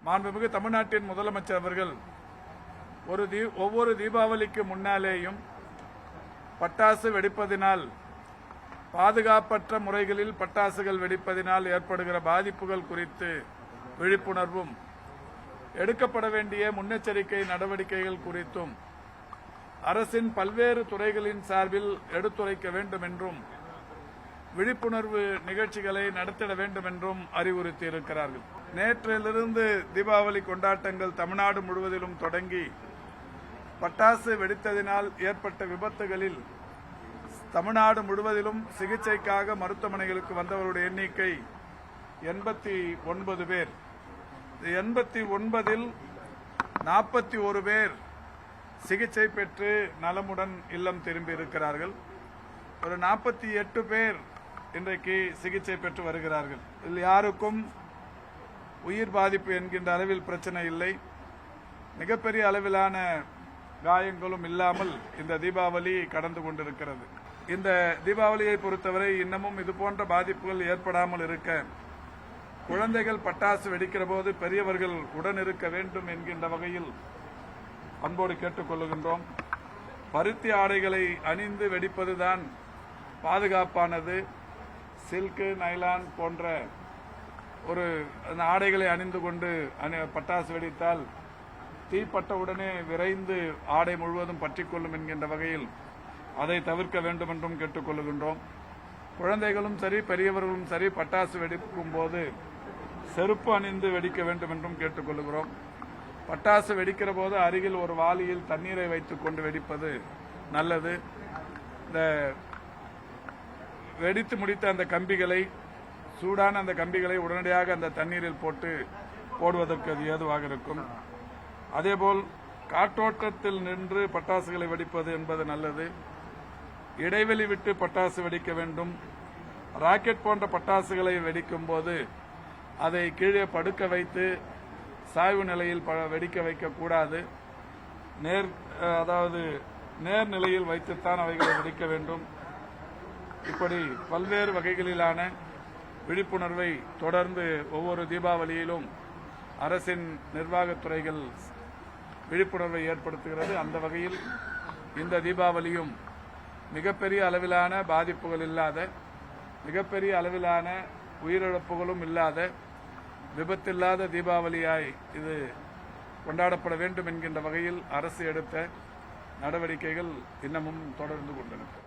மாண்புமிகு தமிழ்நாட்டின் முதலமைச்சர் அவர்கள் ஒவ்வொரு தீபாவளிக்கு முன்னாலேயும் பட்டாசு வெடிப்பதினால் பாதுகாப்பற்ற முறைகளில் பட்டாசுகள் வெடிப்பதினால் ஏற்படுகிற பாதிப்புகள் குறித்து விழிப்புணர்வும் எடுக்கப்பட வேண்டிய முன்னெச்சரிக்கை நடவடிக்கைகள் குறித்தும் அரசின் பல்வேறு துறைகளின் சார்பில் எடுத்துரைக்க வேண்டும் என்றும் விழிப்புணர்வு நிகழ்ச்சிகளை நடத்திட வேண்டும் என்றும் அறிவுறுத்தியிருக்கிறார்கள். நேற்றிலிருந்து தீபாவளி கொண்டாட்டங்கள் தமிழ்நாடு முழுவதிலும் தொடங்கி பட்டாசு வெடித்ததினால் ஏற்பட்ட விபத்துகளில் தமிழ்நாடு முழுவதிலும் சிகிச்சைக்காக மருத்துவமனைகளுக்கு வந்தவருடைய எண்ணிக்கை 89 பேர். 89இல் 41 பேர் சிகிச்சை பெற்று நலமுடன் இல்லம் திரும்பி இருக்கிறார்கள். ஒரு 48 பேர் இன்றைக்கு சிகிச்சை பெற்று வருகிறார்கள். இதில் யாருக்கும் உயிர் பாதிப்பு என்கின்ற அளவில் பிரச்சனை இல்லை. மிகப்பெரிய அளவிலான காயங்களும் இல்லாமல் இந்த தீபாவளி கடந்து கொண்டிருக்கிறது. இந்த தீபாவளியை பொறுத்தவரை இன்னமும் இதுபோன்ற பாதிப்புகள் ஏற்படாமல் இருக்க குழந்தைகள் பட்டாசு வெடிக்கிற போது பெரியவர்கள் உடன் இருக்க வேண்டும் என்கின்ற வகையில் அன்போடு கேட்டுக் கொள்ளுகின்றோம். பருத்தி ஆடைகளை அணிந்து வெடிப்பதுதான் பாதுகாப்பானது. சில்கு, நைலான் போன்ற ஒரு ஆடைகளை அணிந்து கொண்டு பட்டாசு வெடித்தால் தீப்பட்டவுடனே விரைந்து ஆடை முழுவதும் பற்றிக்கொள்ளும் என்கின்ற வகையில் அதை தவிர்க்க வேண்டும் என்றும் கேட்டுக் கொள்ளுகின்றோம். குழந்தைகளும் சரி பெரியவர்களும் சரி பட்டாசு வெடிக்கும் போது செருப்பு அணிந்து வெடிக்க வேண்டும் என்றும் கேட்டுக் கொள்ளுகிறோம். பட்டாசு வெடிக்கிற போது அருகில் ஒரு வாளியில் தண்ணீரை வைத்துக் கொண்டு வெடிப்பது நல்லது. இந்த வெடித்து முடித்த அந்த கம்பிகளை, சூடான அந்த கம்பிகளை உடனடியாக அந்த தண்ணீரில் போடுவதற்கு அது ஏதுவாக இருக்கும். அதேபோல் காற்றோட்டத்தில் நின்று பட்டாசுகளை வெடிப்பது என்பது நல்லது. இடைவெளி விட்டு பட்டாசு வெடிக்க வேண்டும். ராக்கெட் போன்ற பட்டாசுகளை வெடிக்கும் போது அதை கீழே படுக்க வைத்து சாய்வு நிலையில் வெடிக்க வைக்கக்கூடாது. அதாவது நேர் நிலையில் வைத்துத்தான் அவைகளை வெடிக்க வேண்டும். இப்படி பல்வேறு வகைகளிலான விழிப்புணர்வை தொடர்ந்து ஒவ்வொரு தீபாவளியிலும் அரசின் நிர்வாகத்துறைகள் விழிப்புணர்வை ஏற்படுத்துகிறது. அந்த வகையில் இந்த தீபாவளியும் மிகப்பெரிய அளவிலான பாதிப்புகள் இல்லாத, மிகப்பெரிய அளவிலான உயிரிழப்புகளும் இல்லாத, விபத்தில்லாத தீபாவளியாய் இது கொண்டாடப்பட வேண்டும் என்கின்ற வகையில் அரசு எடுத்த நடவடிக்கைகள் இன்னமும் தொடர்ந்து கொண்டிருக்கிறது.